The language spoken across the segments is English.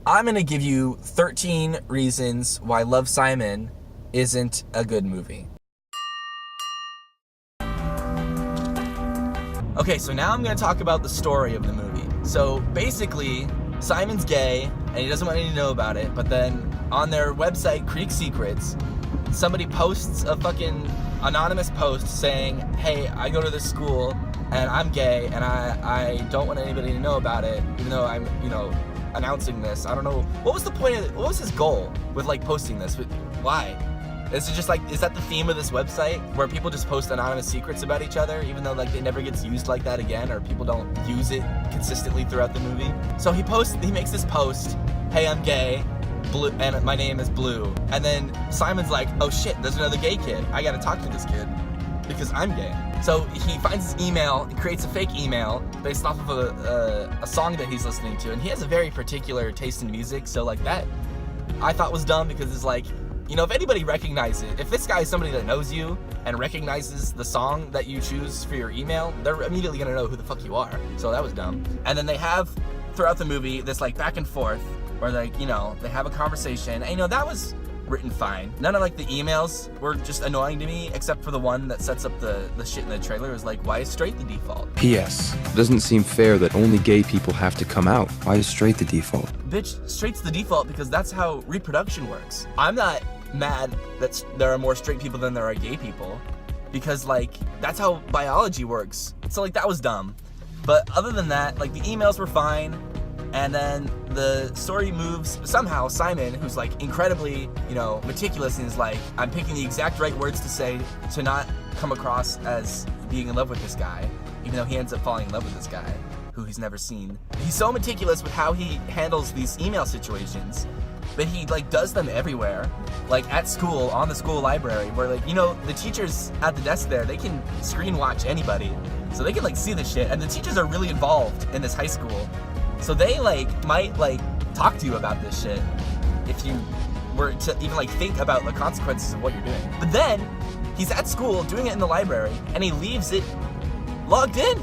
I'm going to give you 13 reasons why Love, Simon isn't a good movie. Okay, so now I'm going to talk about the story of the movie. So basically, Simon's gay, and he doesn't want anyone to know about it, but then on their website, Creek Secrets, somebody posts a fucking anonymous post saying, hey, I go to this school, and I'm gay, and I don't want anybody to know about it, even though I'm, announcing this. I don't know. What was the point of it? What was his goal with, posting this? Why? Is it just is that the theme of this website where people just post anonymous secrets about each other, even though it never gets used like that again, or people don't use it consistently throughout the movie? So he makes this post, hey, I'm gay, Blue, and my name is Blue. And then Simon's like, oh shit, there's another gay kid. I gotta talk to this kid because I'm gay. So he finds his email, he creates a fake email based off of a song that he's listening to, and he has a very particular taste in music, so that I thought was dumb because it's if anybody recognizes it, if this guy is somebody that knows you and recognizes the song that you choose for your email, they're immediately gonna know who the fuck you are. So that was dumb. And then they have, throughout the movie, this back and forth where they have a conversation, and that was written fine. None of the emails were just annoying to me, except for the one that sets up the shit in the trailer. It was why is straight the default? P.S. Doesn't seem fair that only gay people have to come out. Why is straight the default? Bitch, straight's the default because that's how reproduction works. I'm not mad that there are more straight people than there are gay people, because that's how biology works. So that was dumb. But other than that, the emails were fine. And then the story moves, somehow Simon, who's incredibly, meticulous, and is I'm picking the exact right words to say to not come across as being in love with this guy, even though he ends up falling in love with this guy who he's never seen. He's so meticulous with how he handles these email situations, but he does them everywhere, at school, on the school library, where the teachers at the desk there, they can screen watch anybody, so they can see the shit, and the teachers are really involved in this high school. So they might talk to you about this shit if you were to even think about the consequences of what you're doing. But then he's at school doing it in the library and he leaves it logged in.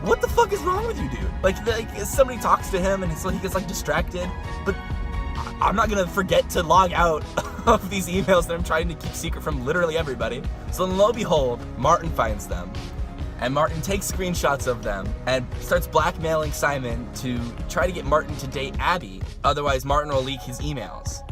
What the fuck is wrong with you, dude? Somebody talks to him and he gets distracted, but I'm not gonna forget to log out of these emails that I'm trying to keep secret from literally everybody. So lo and behold, Martin finds them. And Martin takes screenshots of them and starts blackmailing Simon to try to get Martin to date Abby. Otherwise, Martin will leak his emails.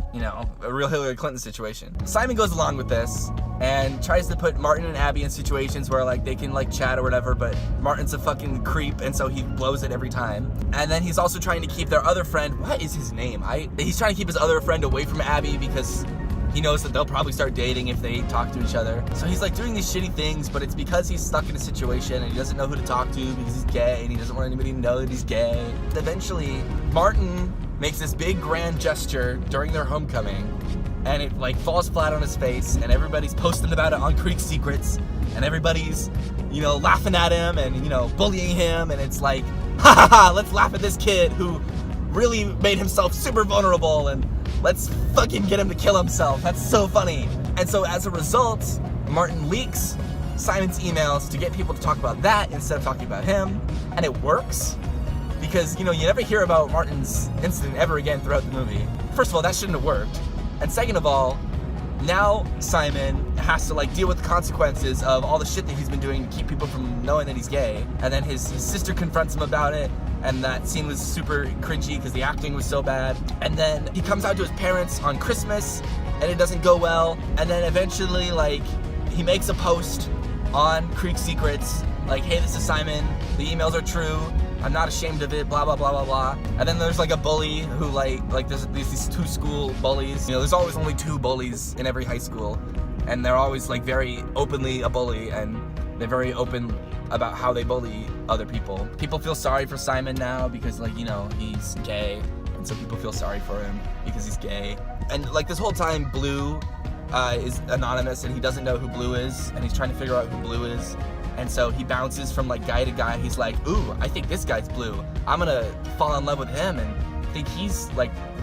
A real Hillary Clinton situation. Simon goes along with this and tries to put Martin and Abby in situations where they can chat or whatever, but Martin's a fucking creep, and so he blows it every time. And then he's also trying to keep their other friend, what is his name? He's trying to keep his other friend away from Abby because he knows that they'll probably start dating if they talk to each other. So he's doing these shitty things, but it's because he's stuck in a situation and he doesn't know who to talk to because he's gay and he doesn't want anybody to know that he's gay. Eventually, Martin makes this big grand gesture during their homecoming, and it falls flat on his face, and everybody's posting about it on Creek Secrets, and everybody's, laughing at him and, bullying him, and it's ha ha ha, let's laugh at this kid who really made himself super vulnerable, and let's fucking get him to kill himself. That's so funny. And so as a result, Martin leaks Simon's emails to get people to talk about that instead of talking about him. And it works because, you never hear about Martin's incident ever again throughout the movie. First of all, that shouldn't have worked. And second of all, now Simon has to deal with the consequences of all the shit that he's been doing to keep people from knowing that he's gay. And then his sister confronts him about it. And that scene was super cringy because the acting was so bad. And then he comes out to his parents on Christmas and it doesn't go well. And then eventually, he makes a post on Creek Secrets, hey, this is Simon, the emails are true, I'm not ashamed of it, blah, blah, blah, blah, blah. And then there's a bully who there's these two school bullies. There's always only two bullies in every high school. And they're always very openly a bully, and they're very open about how they bully other people. People feel sorry for Simon now because he's gay, and so people feel sorry for him because he's gay. And this whole time, Blue is anonymous and he doesn't know who Blue is, and he's trying to figure out who Blue is. And so he bounces from guy to guy. He's ooh, I think this guy's Blue. I'm gonna fall in love with him and think he's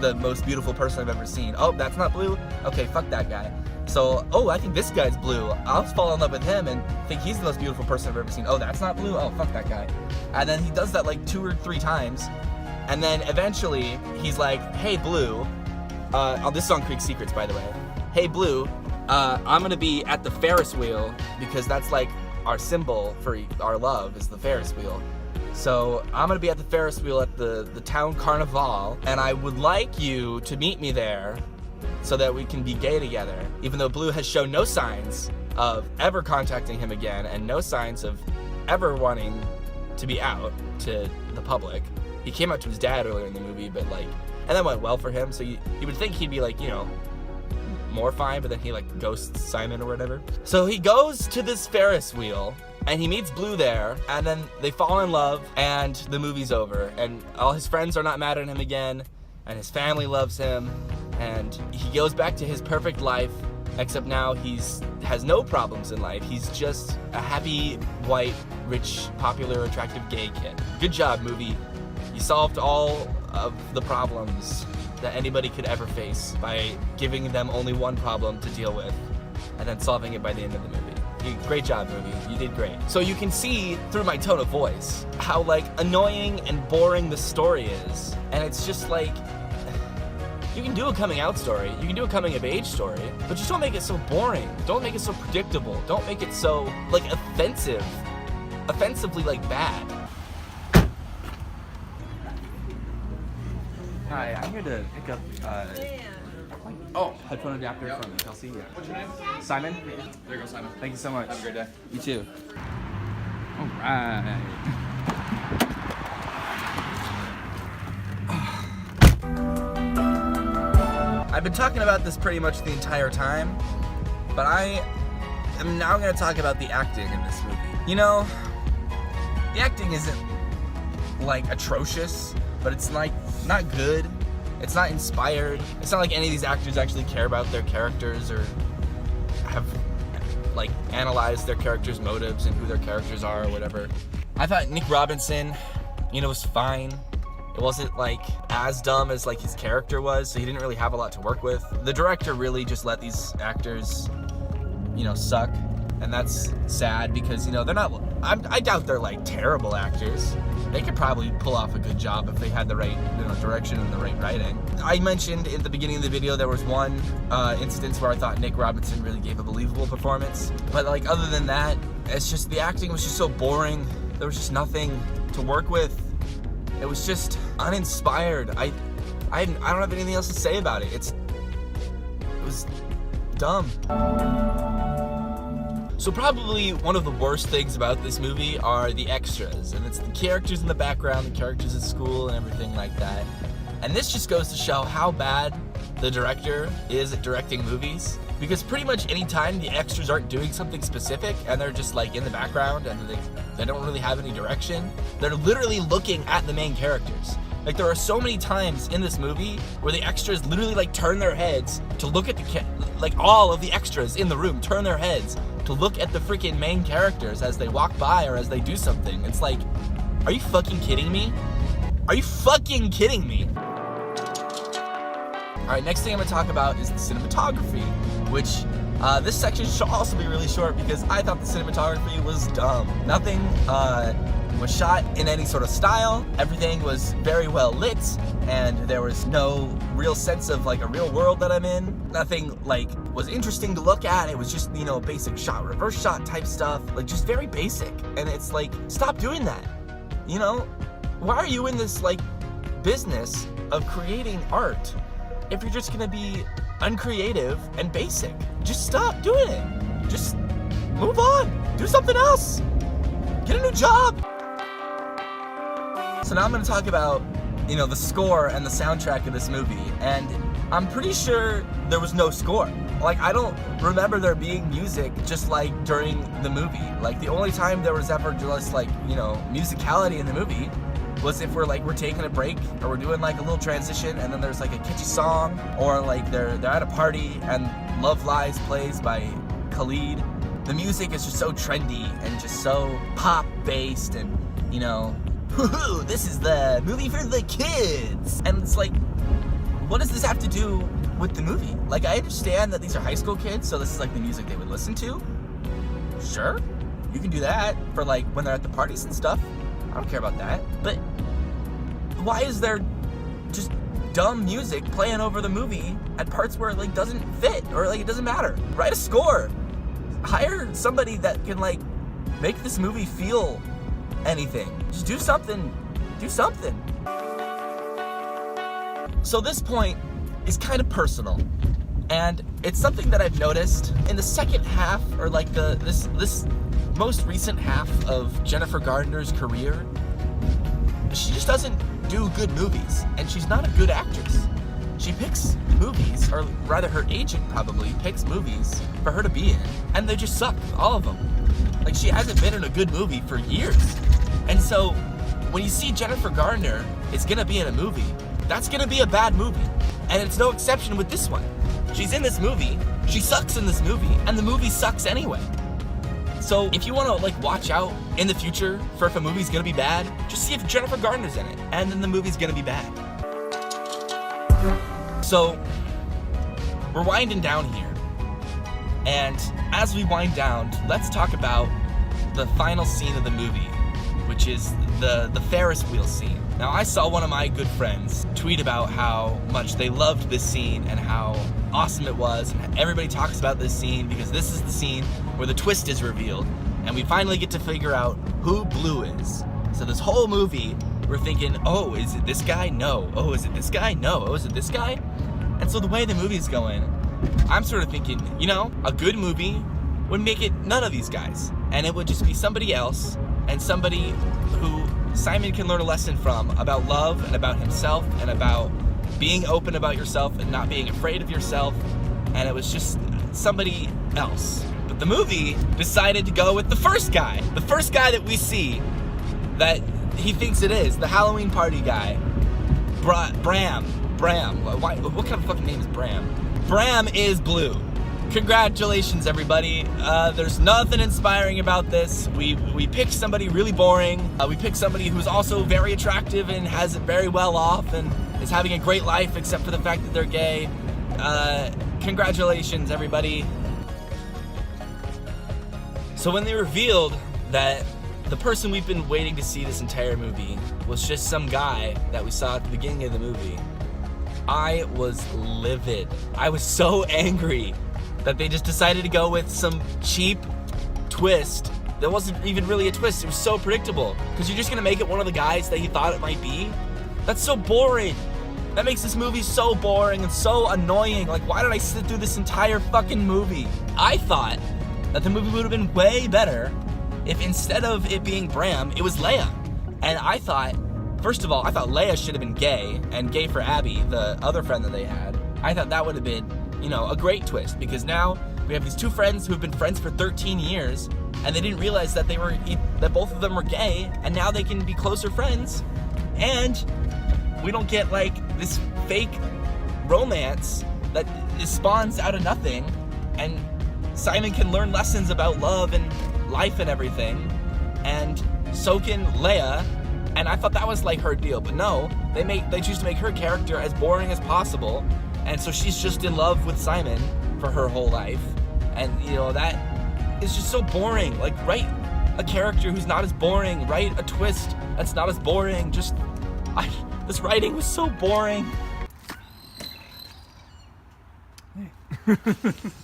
the most beautiful person I've ever seen. Oh, that's not Blue? Okay, fuck that guy. So, oh, I think this guy's Blue. I'll fall in love with him and think he's the most beautiful person I've ever seen. Oh, that's not Blue? Oh, fuck that guy. And then he does that 2 or 3 times. And then eventually he's like, hey Blue, this is on Creek Secrets, by the way. Hey Blue, I'm gonna be at the Ferris wheel because that's like our symbol for our love is the Ferris wheel. So I'm gonna be at the Ferris wheel at the town carnival, and I would like you to meet me there so that we can be gay together. Even though Blue has shown no signs of ever contacting him again and no signs of ever wanting to be out to the public. He came out to his dad earlier in the movie, but like, and that went well for him, so you would think he'd be like, you know, more fine, but then he like ghosts Simon or whatever. So he goes to this Ferris wheel and he meets Blue there, and then they fall in love and the movie's over, and all his friends are not mad at him again, and his family loves him, and he goes back to his perfect life, except now has no problems in life. He's just a happy, white, rich, popular, attractive gay kid. Good job, movie. You solved all of the problems that anybody could ever face by giving them only one problem to deal with and then solving it by the end of the movie. Great job, movie. You did great. So you can see through my tone of voice how like annoying and boring the story is. And it's just like, you can do a coming out story, you can do a coming of age story, but just don't make it so boring. Don't make it so predictable. Don't make it so like offensively like bad. Hi, I'm here to pick up headphone adapter from Chelsea. Yeah. What's your name? Simon. There you go, Simon. Thank you so much. Have a great day. You too. All right. I've been talking about this pretty much the entire time, but I am now going to talk about the acting in this movie. You know, the acting isn't like atrocious, but it's like not good. It's not inspired. It's not like any of these actors actually care about their characters or have like analyzed their characters' motives and who their characters are or whatever. I thought Nick Robinson, you know, was fine. It wasn't like as dumb as like his character was, so he didn't really have a lot to work with. The director really just let these actors, you know, suck. And that's sad because, you know, they're not, I doubt they're like terrible actors. They could probably pull off a good job if they had the right, you know, direction and the right writing. I mentioned in the beginning of the video there was one instance where I thought Nick Robinson really gave a believable performance. But like other than that, it's just the acting was just so boring. There was just nothing to work with. It was just uninspired. I don't have anything else to say about it. It was dumb. So probably one of the worst things about this movie are the extras, and it's the characters in the background, the characters at school and everything like that. And this just goes to show how bad the director is at directing movies, because pretty much any time the extras aren't doing something specific and they're just like in the background and they don't really have any direction, they're literally looking at the main characters. Like there are so many times in this movie where the extras literally like turn their heads to look at like all of the extras in the room turn their heads to look at the freaking main characters as they walk by or as they do something. It's like, are you fucking kidding me? Are you fucking kidding me? Alright, next thing I'm gonna talk about is the cinematography, which this section should also be really short because I thought the cinematography was dumb. Nothing was shot in any sort of style. Everything was very well lit, and there was no real sense of like a real world that I'm in. Nothing like was interesting to look at. It was just, you know, basic shot, reverse shot type stuff, like just very basic. And it's like, stop doing that. You know, why are you in this like business of creating art if you're just gonna be uncreative and basic? Just stop doing it. Just move on. Do something else. Get a new job. So now I'm gonna talk about, you know, the score and the soundtrack of this movie, and I'm pretty sure there was no score. Like, I don't remember there being music just like during the movie. Like, the only time there was ever just like, you know, musicality in the movie was if we're taking a break or we're doing like a little transition and then there's like a catchy song, or like they're at a party and Love Lies plays by Khalid. The music is just so trendy and just so pop based, and you know, woohoo, this is the movie for the kids. And it's like, what does this have to do with the movie? Like, I understand that these are high school kids, so this is like the music they would listen to. Sure, you can do that for like when they're at the parties and stuff. I don't care about that. But why is there just dumb music playing over the movie at parts where it like doesn't fit or like it doesn't matter? Write a score. Hire somebody that can like make this movie feel anything. Just do something. Do something. So this point is kind of personal, and it's something that I've noticed in the second half, or like this most recent half of Jennifer Garner's career. She just doesn't do good movies, and she's not a good actress. She picks movies, or rather her agent probably picks movies for her to be in, and they just suck, all of them. Like, she hasn't been in a good movie for years. And so when you see Jennifer Garner is gonna be in a movie, that's gonna be a bad movie. And it's no exception with this one. She's in this movie, she sucks in this movie, and the movie sucks anyway. So if you wanna like watch out in the future for if a movie's gonna be bad, just see if Jennifer Garner's in it, and then the movie's gonna be bad. So we're winding down here. And as we wind down, let's talk about the final scene of the movie, which is the Ferris wheel scene. Now, I saw one of my good friends tweet about how much they loved this scene and how awesome it was, and everybody talks about this scene because this is the scene where the twist is revealed, and we finally get to figure out who Blue is. So this whole movie, we're thinking, oh, is it this guy? No. Oh, is it this guy? No. Oh, is it this guy? And so the way the movie's going, I'm sort of thinking, you know, a good movie would make it none of these guys, and it would just be somebody else, and somebody who Simon can learn a lesson from about love and about himself and about being open about yourself and not being afraid of yourself, and it was just somebody else. But the movie decided to go with the first guy that we see that he thinks it is, the Halloween party guy, Bram. What kind of fucking name is Bram? Bram is Blue. Congratulations, everybody. There's nothing inspiring about this. We picked somebody really boring. We picked somebody who's also very attractive and has it very well off and is having a great life, except for the fact that they're gay. Congratulations, everybody. So when they revealed that the person we've been waiting to see this entire movie was just some guy that we saw at the beginning of the movie, I was livid. I was so angry that they just decided to go with some cheap twist that wasn't even really a twist. It was so predictable. Because you're just gonna make it one of the guys that you thought it might be? That's so boring. That makes this movie so boring and so annoying. Like, why did I sit through this entire fucking movie? I thought that the movie would have been way better if instead of it being Bram, it was Leia. And I thought, first of all, I thought Leia should have been gay, and gay for Abby, the other friend that they had. I thought that would have been, you know, a great twist, because now we have these two friends who have been friends for 13 years, and they didn't realize that that both of them were gay, and now they can be closer friends, and we don't get like this fake romance that spawns out of nothing, and Simon can learn lessons about love and life and everything, and so can Leia. And I thought that was like her deal, but no, they choose to make her character as boring as possible, and so she's just in love with Simon for her whole life. And you know, that is just so boring. Like, write a character who's not as boring, write a twist that's not as boring. This writing was so boring.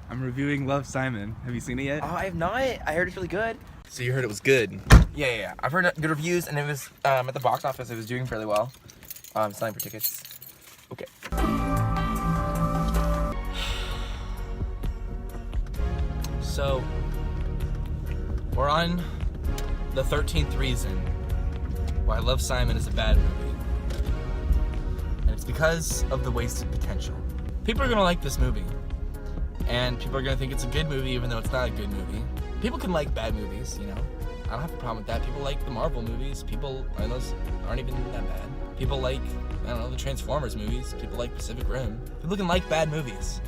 I'm reviewing Love, Simon. Have you seen it yet? Oh, I have not. I heard it's really good. So you heard it was good? Yeah. I've heard good reviews, and it was at the box office. It was doing fairly well. Selling for tickets. Okay. So we're on the 13th reason why Love, Simon is a bad movie, and it's because of the wasted potential. People are gonna like this movie, and people are gonna think it's a good movie even though it's not a good movie. People can like bad movies, you know. I don't have a problem with that. People like the Marvel movies. Those aren't even that bad. People like, I don't know, the Transformers movies. People like Pacific Rim. People can like bad movies,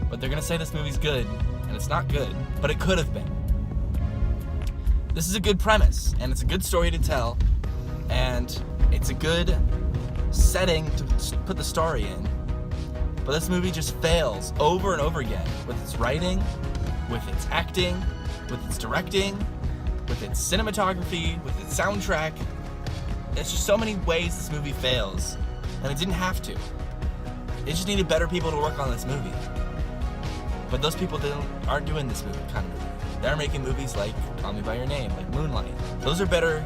but they're gonna say this movie's good, and it's not good, but it could have been. This is a good premise, and it's a good story to tell, and it's a good setting to put the story in. But this movie just fails over and over again with its writing, with its acting, with its directing, with its cinematography, with its soundtrack. There's just so many ways this movie fails, and it didn't have to. It just needed better people to work on this movie. But those people aren't doing this kind of movie. They're making movies like Call Me By Your Name, like Moonlight. Those are better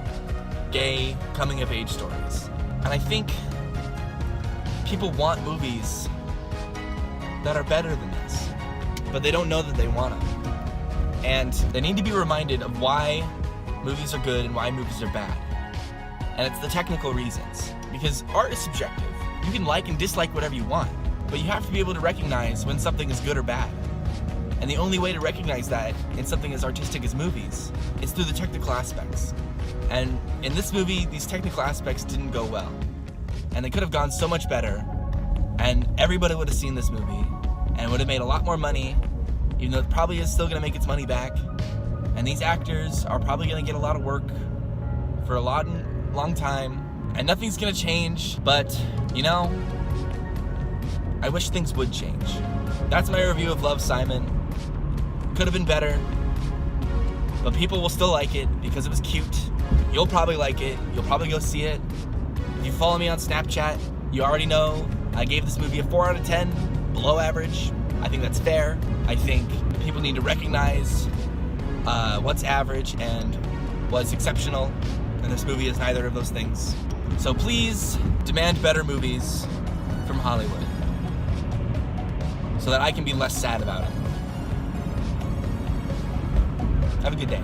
gay coming-of-age stories. And I think people want movies that are better than this, but they don't know that they want them. And they need to be reminded of why movies are good and why movies are bad. And it's the technical reasons. Because art is subjective. You can like and dislike whatever you want, but you have to be able to recognize when something is good or bad. And the only way to recognize that in something as artistic as movies is through the technical aspects. And in this movie, these technical aspects didn't go well. And they could have gone so much better, and everybody would have seen this movie, and would have made a lot more money, even though it probably is still gonna make its money back. And these actors are probably gonna get a lot of work for a long time, and nothing's gonna change, but, you know, I wish things would change. That's my review of Love, Simon. Could have been better, but people will still like it because it was cute. You'll probably like it. You'll probably go see it. If you follow me on Snapchat, you already know I gave this movie a 4 out of 10, below average. I think that's fair. I think people need to recognize what's average and what's exceptional, and this movie is neither of those things. So please demand better movies from Hollywood so that I can be less sad about it. Have a good day.